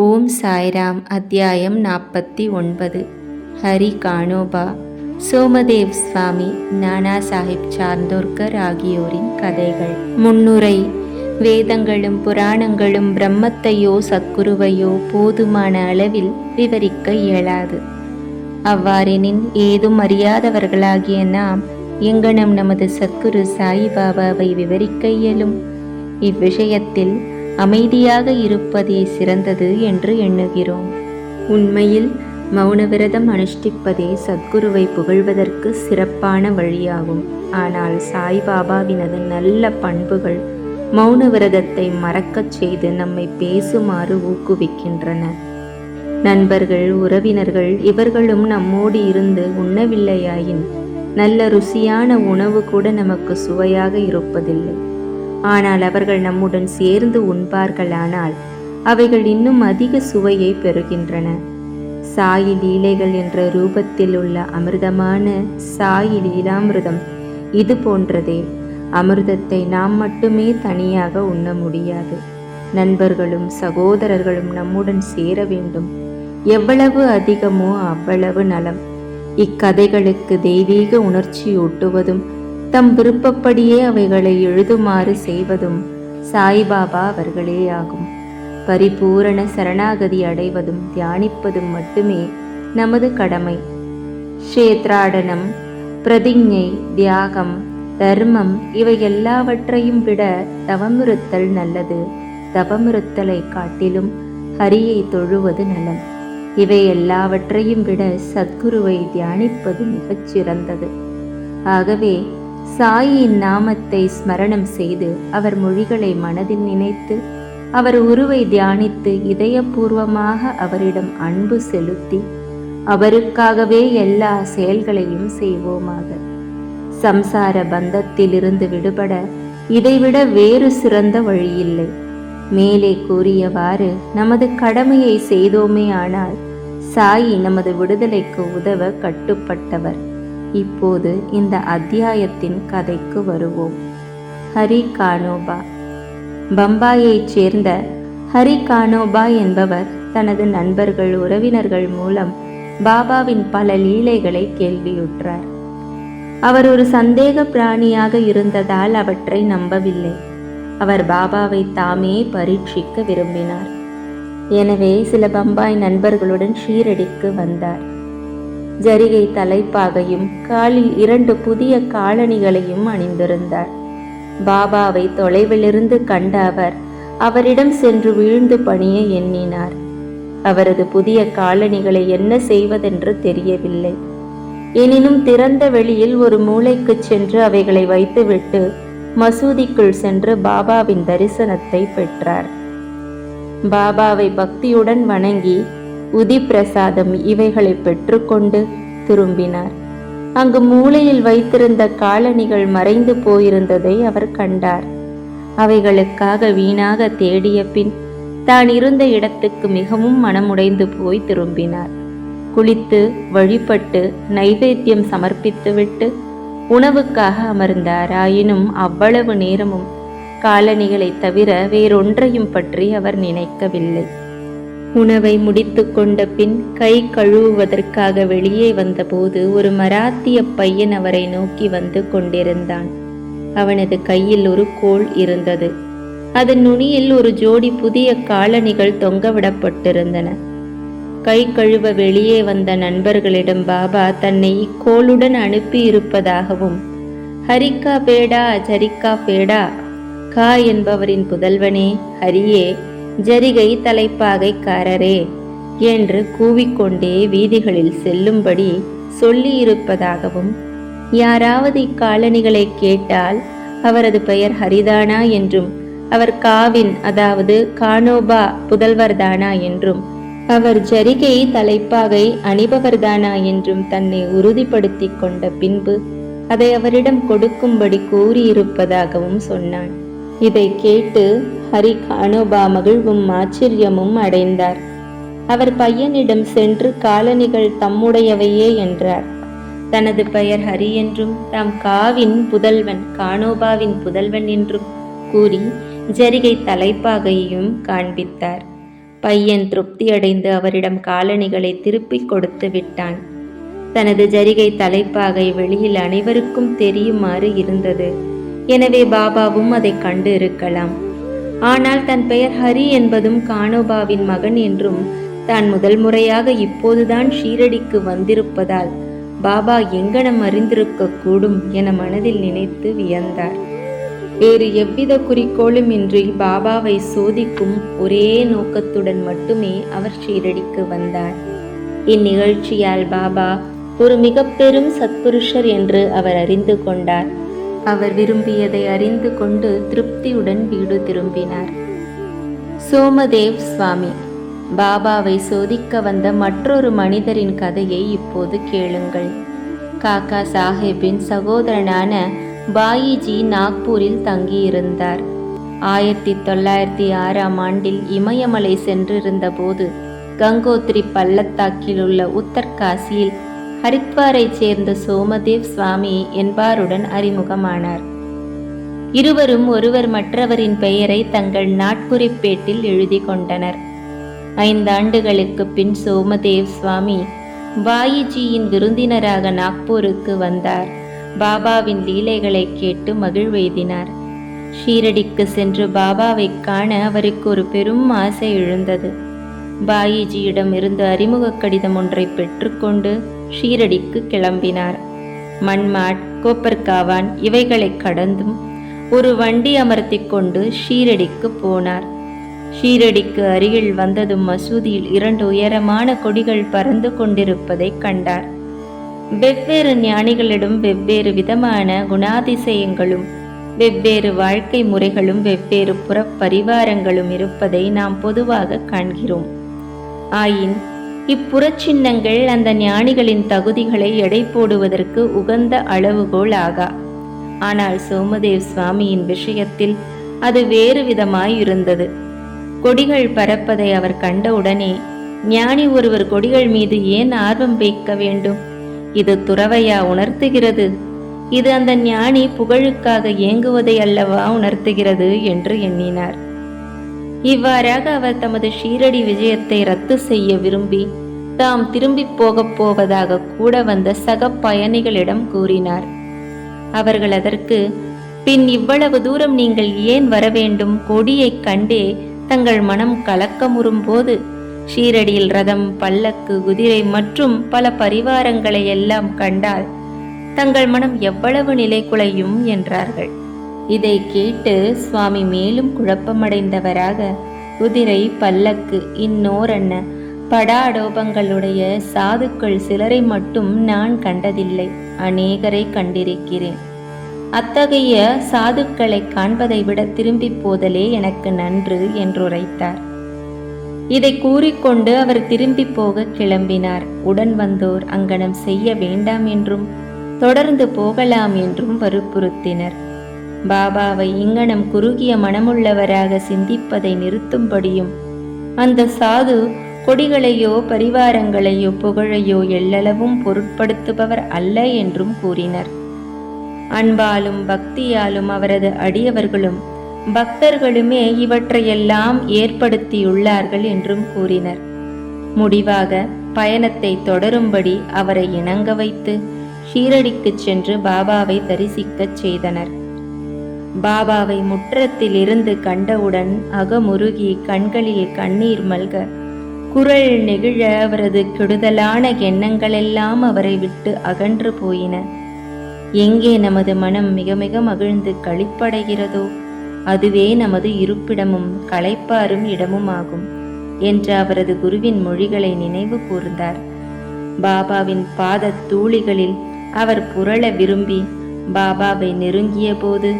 ஓம் சாய்ராம். அத்தியாயம் 49. ஹரி கானோபா. சோமதேவ் சுவாமி, நானா சாஹிப் சாந்தோர்கர் ஆகியோரின் கதைகள். முன்னுரை. வேதங்களும் புராணங்களும் பிரம்மத்தையோ சத்குருவையோ போதுமான அளவில் விவரிக்க இயலாது. அவ்வாறெனின் ஏதும் அறியாதவர்களாகிய நாம் எங்கனம் நமது சத்குரு சாயிபாபாவை விவரிக்க இயலும்? இவ்விஷயத்தில் அமைதியாக இருப்பதே சிறந்தது என்று எண்ணுகிறோம். உண்மையில் மௌனவிரதம் அனுஷ்டிப்பதே சத்குருவை புகழ்வதற்கு சிறப்பான வழியாகும். ஆனால் சாய்பாபாவினது நல்ல பண்புகள் மௌன விரதத்தை மறக்கச் செய்து நம்மை பேசுமாறு ஊக்குவிக்கின்றன. நண்பர்கள், உறவினர்கள் இவர்களும் நம்மோடு இருந்து உண்ணவில்லையாயின் நல்ல ருசியான உணவு கூட நமக்கு சுவையாக இருப்பதில்லை. ஆனால் அவர்கள் நம்முடன் சேர்ந்து உண்பார்களானால் அவைகள் இன்னும் அதிக சுவையை பெறுகின்றன. சாயி லீலைகள் என்ற ரூபத்தில் உள்ள அமிர்தமான சாயி லீலாமிர்தம் இது போன்றதே. அமிர்தத்தை நாம் மட்டுமே தனியாக உண்ண முடியாது. நண்பர்களும் சகோதரர்களும் நம்முடன் சேர வேண்டும். எவ்வளவு அதிகமோ அவ்வளவு நலம். இக்கதைகளுக்கு தெய்வீக உணர்ச்சியூட்டுவதும் தம் விருப்பப்படியே அவைகளை எழுதுமாறு செய்வதும் சாய்பாபா அவர்களேயாகும். பரிபூரண சரணாகதி அடைவதும் தியானிப்பதும் மட்டுமே நமது கடமை. க்ஷேத்ராடனம், பிரதிஞ்ஞை, தியாகம், தர்மம் இவை எல்லாவற்றையும் விட தவமிருத்தல் நல்லது. தவமிருத்தலை காட்டிலும் ஹரியை தொழுவது நலம். இவை எல்லாவற்றையும் விட சத்குருவை தியானிப்பது மிகச் சிறந்தது. ஆகவே சாயின் நாமத்தை ஸ்மரணம் செய்து அவர் மொழிகளை மனதில் நினைத்து அவர் உருவை தியானித்து இதயபூர்வமாக அவரிடம் அன்பு செலுத்தி அவருக்காகவே எல்லா செயல்களையும் செய்வோமாக. சம்சார பந்தத்திலிருந்து விடுபட இதைவிட வேறு சிறந்த வழியில்லை. மேலே கூறியவாறு நமது கடமையை செய்தோமே ஆனால் சாயி நமது விடுதலைக்கு உதவ கட்டுப்பட்டவர். இப்போது இந்த அத்தியாயத்தின் கதைக்கு வருவோம். ஹரி கானோபா. பம்பாயைச் சேர்ந்த ஹரி கானோபா என்பவர் தனது நண்பர்கள், உறவினர்கள் மூலம் பாபாவின் பல லீலைகளை கேள்வியுற்றார். அவர் ஒரு சந்தேக பிராணியாக இருந்ததால் அவற்றை நம்பவில்லை. அவர் பாபாவை தாமே பரீட்சிக்க விரும்பினார். எனவே சில பம்பாய் நண்பர்களுடன் ஷீரடிக்கு வந்தார். ஜரிகை தலைப்பாகையும் காலில் 2 புதிய காலணிகளையும் அணிந்திருந்தார். பாபாவை தொலைவிலிருந்து கண்ட அவர் அவரிடம் சென்று வீழ்ந்து பணிய எண்ணினார். அவரது புதிய காலணிகளை என்ன செய்வதென்று தெரியவில்லை. எனினும் திறந்த வெளியில் ஒரு மூலைக்கு சென்று அவைகளை வைத்துவிட்டு மசூதிக்குள் சென்று பாபாவின் தரிசனத்தை பெற்றார். பாபாவை பக்தியுடன் வணங்கி உதி பிரசாதம் இவைகளை பெற்றுக்கொண்டு திரும்பினார். அங்கு மூலையில் வைத்திருந்த காலணிகள் மறைந்து போயிருந்ததை அவர் கண்டார். அவைகளுக்காக வீணாக தேடிய பின் தான் இருந்த இடத்துக்கு மிகவும் மனமுடைந்து போய் திரும்பினார். குளித்து வழிபட்டு நைவேத்தியம் சமர்ப்பித்துவிட்டு உணவுக்காக அமர்ந்தார். ஆயினும் அவ்வளவு நேரமும் காலணிகளை தவிர வேறொன்றையும் பற்றி அவர் நினைக்கவில்லை. உணவை முடித்து கொண்ட பின் கை கழுவுவதற்காக வெளியே வந்தபோது ஒரு மராத்திய பையன் அவரை நோக்கி வந்து கொண்டிருந்தான். அவனது கையில் ஒரு கோல் இருந்தது. அதன் நுனியில் ஒரு ஜோடி புதிய காலணிகள் தொங்கவிடப்பட்டிருந்தன. கை கழுவ வெளியே வந்த நண்பர்களிடம் பாபா தன்னை இக்கோளுடன் அனுப்பி இருப்பதாகவும், ஹரிக்கா பேடா ஜரிக்கா பேடா, கா என்பவரின் புதல்வனே, ஹரியே, ஜரிகை தலைப்பாகைக்காரரே என்று கூவிக்கொண்டே வீதிகளில் செல்லும்படி சொல்லியிருப்பதாகவும், யாராவது இக்காலணிகளை கேட்டால் அவரது பெயர் ஹரிதானா என்றும், அவர் காவின் அதாவது கானோபா புதல்வர்தானா என்றும், அவர் ஜரிகை தலைப்பாகை அணிபவர்தானா என்றும் தன்னை உறுதிப்படுத்தி கொண்ட பின்பு அதை அவரிடம் கொடுக்கும்படி கூறியிருப்பதாகவும் சொன்னான். இதை கேட்டு ஹரி கானோபா மகிழ்வும் ஆச்சரியமும் அடைந்தார். அவர் பையனிடம் சென்று காலணிகள் தம்முடையவையே என்றார். தனது பெயர் ஹரி என்றும் தாம் காவின் புதல்வன் கானோபாவின் புதல்வன் என்றும் கூறி ஜரிகை தலைப்பாகையும் காண்பித்தார். பையன் திருப்தியடைந்து அவரிடம் காலணிகளை திருப்பிக் கொடுத்து விட்டான். தனது ஜரிகை தலைப்பாகை வெளியில் அனைவருக்கும் தெரியுமாறு இருந்தது. எனவே பாபாவும் அதை கண்டு இருக்கலாம். ஆனால் தன் பெயர் ஹரி என்பதும் கானோபாவின் மகன் என்றும் தான் முதல் முறையாக இப்போதுதான் ஷீரடிக்கு வந்திருப்பதால் பாபா எங்கனம் அறிந்திருக்க கூடும் என மனதில் நினைத்து வியந்தார். வேறு எவ்வித குறிக்கோளும் இன்றி பாபாவை சோதிக்கும் ஒரே நோக்கத்துடன் மட்டுமே அவர் ஷீரடிக்கு வந்தார். இந்நிகழ்ச்சியால் பாபா ஒரு மிக பெரும் சத்புருஷர் என்று அவர் அறிந்து கொண்டார். அவர் விரும்பியதை அறிந்து கொண்டு திருப்தியுடன் வீடு திரும்பினார். சோமதேவ் சுவாமி பாபாவை சோதிக்க வந்த மற்றொரு மனிதரின் கதையை இப்போது கேளுங்கள். காக்கா சாஹேப்பின் சகோதரனான பாயிஜி நாக்பூரில் தங்கியிருந்தார். 1906ஆம் ஆண்டில் இமயமலை சென்றிருந்த போது கங்கோத்ரி பள்ளத்தாக்கில் உள்ள உத்தர்காசியில் ஹரித்வாரைச் சேர்ந்த சோமதேவ் சுவாமி என்பாருடன் அறிமுகமானார். இருவரும் ஒருவர் மற்றவரின் பெயரை தங்கள் நாட்குறிப்பேட்டில் எழுதி கொண்டனர். 5 ஆண்டுகளுக்கு பின் சோமதேவ் சுவாமி பாயிஜியின் விருந்தினராக நாக்பூருக்கு வந்தார். பாபாவின் லீலைகளை கேட்டு மகிழ்வெய்தினார். ஷீரடிக்கு சென்று பாபாவை காண அவருக்கு ஒரு பெரும் ஆசை எழுந்தது. பாயிஜியிடம் இருந்து அறிமுக கடிதம் ஒன்றை பெற்றுக்கொண்டு ஷீரடிக்கு கிளம்பினார். மன்மாட், கோப்பர்காவான் இவைகளை கடந்தும் ஒரு வண்டி அமர்த்தி கொண்டு ஷீரடிக்கு போனார். ஷீரடிக்கு அருகில் வந்ததும் மசூதியில் 2 உயரமான கொடிகள் பறந்து கொண்டிருப்பதை கண்டார். வெவ்வேறு ஞானிகளிடம் வெவ்வேறு விதமான குணாதிசயங்களும் வெவ்வேறு வாழ்க்கை முறைகளும் வெவ்வேறு புறப்பரிவாரங்களும் இருப்பதை நாம் பொதுவாக காண்கிறோம். ஆயின் இப்புறச்சின்னங்கள் அந்த ஞானிகளின் தகுதிகளை எடை போடுவதற்கு உகந்த அளவுகோல் ஆகா. ஆனால் சோமதேவ் சுவாமியின் விஷயத்தில் அது வேறு விதமாயிருந்தது. கொடிகள் பறப்பதை அவர் கண்டவுடனே, ஞானி ஒருவர் கொடிகள் மீது ஏன் ஆர்வம் வைக்க வேண்டும்? இது துறவையா உணர்த்துகிறது? இது அந்த ஞானி புகழுக்காக ஏங்குவதை அல்லவா உணர்த்துகிறது என்று எண்ணினார். இவ்வாறாக அவர் தமது ஷீரடி விஜயத்தை ரத்து செய்ய விரும்பி தாம் திரும்பி போகப் போவதாக கூட வந்த சக பயணிகளிடம் கூறினார். அவர்கள் அதற்கு, பின் இவ்வளவு தூரம் நீங்கள் ஏன் வர வேண்டும்? கொடியை கண்டே தங்கள் மனம் கலக்கமுறும் போது ஷீரடியில் ரதம், பல்லக்கு, குதிரை மற்றும் பல பரிவாரங்களை எல்லாம் கண்டால் தங்கள் மனம் எவ்வளவு நிலை குலையும் என்றார்கள். இதை கேட்டு சுவாமி மேலும் குழப்பமடைந்தவராக, குதிரை, பல்லக்கு, இன்னோரென்ன படாடோபங்களுடைய சாதுக்கள் சிலரை மட்டும் நான் கண்டதில்லை, அநேகரை கண்டிருக்கிறேன். அத்தகைய சாதுக்களை காண்பதை விட திரும்பி போதலே எனக்கு நன்று என்றுரைத்தார். இதை கூறிக்கொண்டு அவர் திரும்பி போக கிளம்பினார். உடன் வந்தோர் அங்கனம் செய்ய வேண்டாம் என்றும் தொடர்ந்து போகலாம் என்றும் வற்புறுத்தினர். பாபாவை இங்கனம் குறுகிய மனமுள்ளவராக சிந்திப்பதை நிறுத்தும்படியும், அந்த சாது கொடிகளையோ பரிவாரங்களையோ புகழையோ எள்ளளவும் பொருட்படுத்துபவர் அல்ல என்றும் கூறினர். அன்பாலும் பக்தியாலும் அவரது அடியவர்களும் பக்தர்களுமே இவற்றையெல்லாம் ஏற்படுத்தியுள்ளார்கள் என்றும் கூறினர். முடிவாக பயணத்தை தொடரும்படி அவரை இணங்க வைத்து ஷீரடிக்கு சென்று பாபாவை தரிசிக்கச் செய்தனர். பாபாவை முற்றத்தில் இருந்து கண்டவுடன் அகமுருகி கண்களில் கண்ணீர் மல்க, குரல் நெகிழ அவரது கெடுதலான எண்ணங்களெல்லாம் அவரை விட்டு அகன்று போயின. எங்கே நமது மனம் மிக மிக மகிழ்ந்து களிப்படைகிறதோ அதுவே நமது இருப்பிடமும் களைப்பாரும் இடமுமாகும் என்ற அவரது குருவின் மொழிகளை நினைவு கூர்ந்தார். பாபாவின் பாத தூளிகளில் அவர் புரள விரும்பி பாபாவை நெருங்கிய போது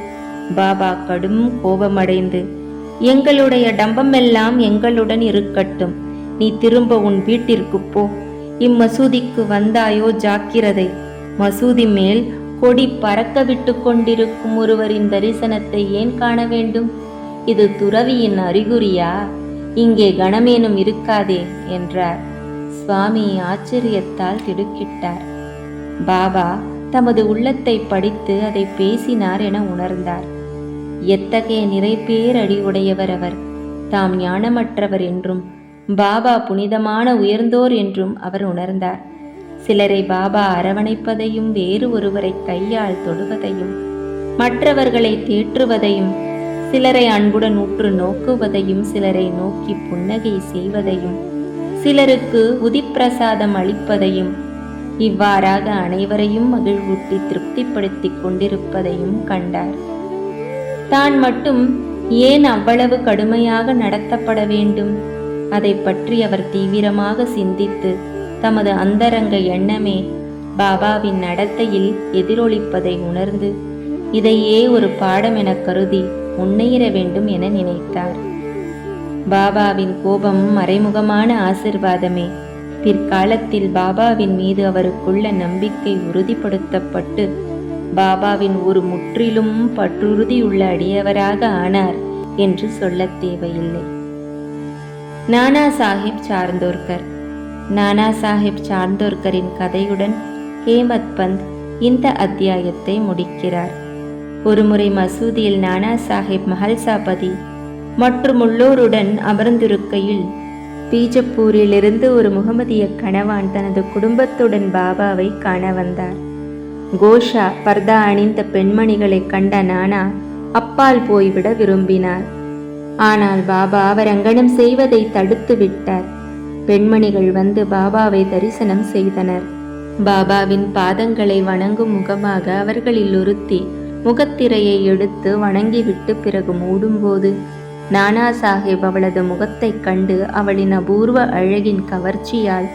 பாபா கடும் கோபமடைந்து, எங்களுடைய டம்பமெல்லாம் எங்களுடன் இருக்கட்டும், நீ திரும்ப உன் வீட்டிற்கு போ. இம்மசூதிக்கு வந்தாயோ ஜாக்கிரதை, மசூதி மேல் கொடி பறக்க விட்டு கொண்டிருக்கும் ஒருவரின் தரிசனத்தை ஏன் காண வேண்டும்? இது துறவியின் அறிகுறியா? இங்கே கணமேனும் இருக்காதே என்றார். சுவாமி ஆச்சரியத்தால் திடுக்கிட்டார். பாபா தமது உள்ளத்தை படித்து அதை பேசினார் என உணர்ந்தார். எத்தகைய நிறைபேரடி உடையவர் அவர்! தாம் ஞானமற்றவர் என்றும் பாபா புனிதமான உயர்ந்தோர் என்றும் அவர் உணர்ந்தார். சிலரை பாபா அரவணைப்பதையும், வேறு ஒருவரை கையால் தொடுவதையும், மற்றவர்களை தேற்றுவதையும், சிலரை அன்புடன் உற்று நோக்குவதையும், சிலரை நோக்கி புன்னகை செய்வதையும், சிலருக்கு உதிப்பிரசாதம் அளிப்பதையும், இவ்வாறாக அனைவரையும் மகிழ்வூட்டி திருப்திப்படுத்தி கொண்டிருப்பதையும் கண்டார். தான் மட்டும் ஏன் அவ்வளவு கடுமையாக நடத்தப்பட வேண்டும்? அதை பற்றி அவர் தீவிரமாக சிந்தித்து தமது அந்தரங்க எண்ணமே பாபாவின் நடத்தையில் எதிரொலிப்பதை உணர்ந்து இதையே ஒரு பாடம் என கருதி முன்னேற வேண்டும் என நினைத்தார். பாபாவின் கோபம் மறைமுகமான ஆசிர்வாதமே. பிற்காலத்தில் பாபாவின் மீது அவருக்குள்ள நம்பிக்கை உறுதிப்படுத்தப்பட்டு பாபாவின் ஒரு முற்றிலும் பற்றுறுதியுள்ள அடியவராக ஆனார் என்று சொல்ல தேவையில்லை. நானா சாஹிப் சார்ந்தோர்கர். நானா சாஹிப் சார்ந்தோர்கரின் கதையுடன் ஹேமத் பந்த் இந்த அத்தியாயத்தை முடிக்கிறார். ஒருமுறை மசூதியில் நானா சாஹிப் மஹல்சாபதி மற்றும் உள்ளோருடன் அமர்ந்திருக்கையில் பீஜப்பூரிலிருந்து ஒரு முகமதிய கணவான் தனது குடும்பத்துடன் பாபாவை காண வந்தார். கோஷா பர்தா அணிந்த பெண்மணிகளை கண்ட நானா அப்பால் போய்விட விரும்பினார். ஆனால் பாபா அவர் அங்கனம் செய்வதை தடுத்து விட்டார். பெண்மணிகள் வந்து பாபாவை தரிசனம் செய்தனர். பாபாவின் பாதங்களை வணங்கும் முகமாக அவர்களில் ஒருத்தி முகத்திரையை எடுத்து வணங்கிவிட்டு பிறகு மூடும்போது நானா சாஹிப் அவளது முகத்தைக் கண்டு அவளின் அபூர்வ அழகின் கவர்ச்சியால்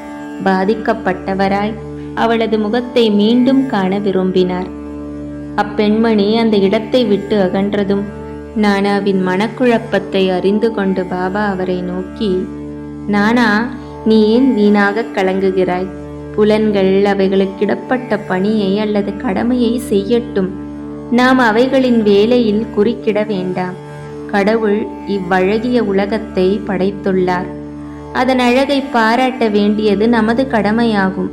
பாதிக்கப்பட்டவராய் அவளது முகத்தை மீண்டும் காண விரும்பினார். அப்பெண்மணி அந்த இடத்தை விட்டு அகன்றதும் நானாவின் மனக்குழப்பத்தை அறிந்து கொண்டு பாபா அவரை நோக்கி, நானா, நீ ஏன் வீணாக கலங்குகிறாய்? புலன்கள் அவைகளுக்கிடப்பட்ட பணியை அல்லது கடமையை செய்யட்டும். நாம் அவைகளின் வேலையில் குறுக்கிட வேண்டாம். கடவுள் இவ்வழகிய உலகத்தை படைத்துள்ளார். அதன் அழகை பாராட்ட வேண்டியது நமது கடமையாகும்.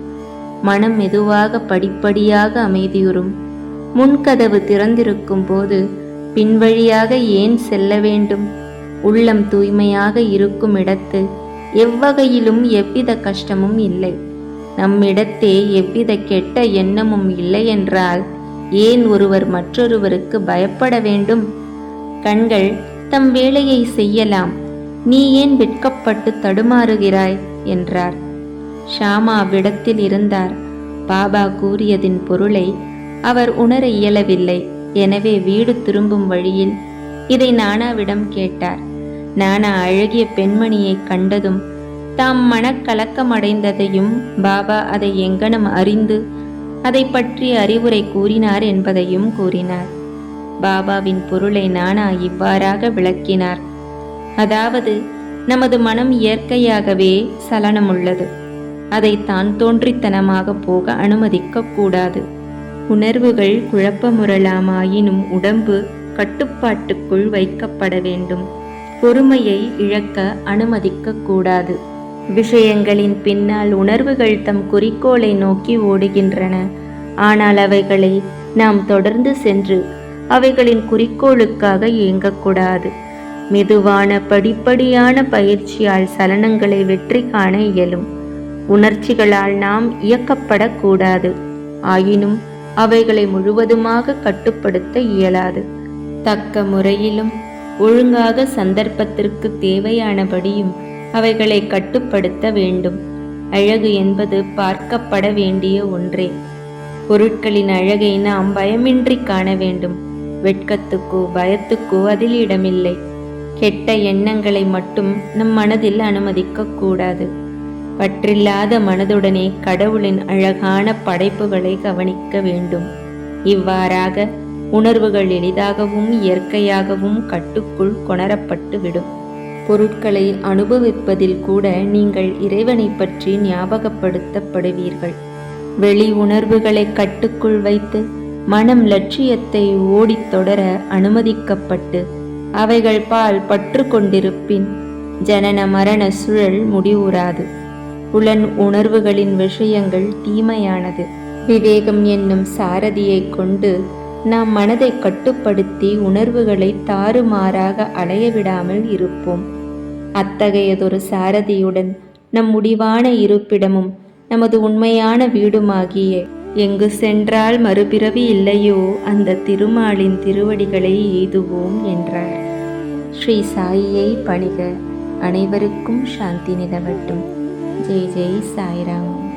மனம் மெதுவாக படிப்படியாக அமைதியுறும். முன்கதவு திறந்திருக்கும் போது பின்வழியாக ஏன் செல்ல வேண்டும்? உள்ளம் தூய்மையாக இருக்கும் இடத்து எவ்வகையிலும் எவ்வித கஷ்டமும் இல்லை. நம்மிடத்தே எவ்வித கெட்ட எண்ணமும் இல்லை என்றால் ஏன் ஒருவர் மற்றொருவருக்கு பயப்பட வேண்டும்? கண்கள் தம் வேலையை செய்யலாம். நீ ஏன் வெட்கப்பட்டு தடுமாறுகிறாய் என்றார். ஷாமா அவ்விடத்தில் இருந்தார். பாபா கூறியதின் பொருளை அவர் உணர இயலவில்லை. எனவே வீடு திரும்பும் வழியில் இதை நானாவிடம் கேட்டார். நானா அழகிய பெண்மணியை கண்டதும் தாம் மனக்கலக்கமடைந்ததையும் பாபா அதை எங்கனம் அறிந்து அதை பற்றி அறிவுரை கூறினார் என்பதையும் கூறினார். பாபாவின் பொருளை நானா இவ்வாறாக விளக்கினார். அதாவது, நமது மனம் இயற்கையாகவே சலனமுள்ளது. அதை தான் தோன்றித்தனமாக போக அனுமதிக்க கூடாது. உணர்வுகள் குழப்பமுறலாமாயினும் உடம்பு கட்டுப்பாட்டுக்குள் வைக்கப்பட வேண்டும். பொறுமையை இழக்க அனுமதிக்க கூடாது. விஷயங்களின் பின்னால் உணர்வுகள் தம் குறிக்கோளை நோக்கி ஓடுகின்றன. ஆனால் அவைகளை நாம் தொடர்ந்து சென்று அவைகளின் குறிக்கோளுக்காக இயங்கக்கூடாது. மெதுவான படிப்படியான பயிற்சியால் சலனங்களை வெற்றி காண இயலும். உணர்ச்சிகளால் நாம் இயக்கப்படக்கூடாது. ஆயினும் அவைகளை முழுவதுமாக கட்டுப்படுத்த இயலாது. தக்க முறையிலும் ஒழுங்காக சந்தர்ப்பத்திற்கு தேவையானபடியும் அவைகளை கட்டுப்படுத்த வேண்டும். அழகு என்பது பார்க்கப்பட வேண்டிய ஒன்றே. பொருட்களின் அழகை நாம் பயமின்றி காண வேண்டும். வெட்கத்துக்கோ பயத்துக்கோ அதில் இடமில்லை. கெட்ட எண்ணங்களை மட்டும் நம் மனதில் அனுமதிக்க கூடாது. பற்றில்லாத மனதுடனே கடவுளின் அழகான படைப்புகளை கவனிக்க வேண்டும். இவ்வாறாக உணர்வுகள் எளிதாகவும் இயற்கையாகவும் கட்டுக்குள் கொணரப்பட்டு விடும். பொருட்களை அனுபவிப்பதில் கூட நீங்கள் இறைவனை பற்றி ஞாபகப்படுத்தப்படுவீர்கள். வெளி உணர்வுகளை கட்டுக்குள் வைத்து மனம் லட்சியத்தை ஓடித் தொடர அனுமதிக்கப்பட்டு அவைகள் பால் பற்று கொண்டிருப்பின் ஜனன மரண சுழல் முடிவுறாது. புலன் உணர்வுகளின் விஷயங்கள் தீமையானது. விவேகம் என்னும் சாரதியை கொண்டு நாம் மனதை கட்டுப்படுத்தி உணர்வுகளை தாறுமாறாக அலைய விடாமல் இருப்போம். அத்தகையதொரு சாரதியுடன் நம் முடிவான இருப்பிடமும் நமது உண்மையான வீடுமாகிய எங்கு சென்றால் மறுபிறவி இல்லையோ அந்த திருமாலின் திருவடிகளை எய்துவோம் என்றார். ஸ்ரீ சாயியை பணிக. அனைவருக்கும் சாந்தி நிலவட்டும். ஜெய் ஜெய் சாய்ராம்.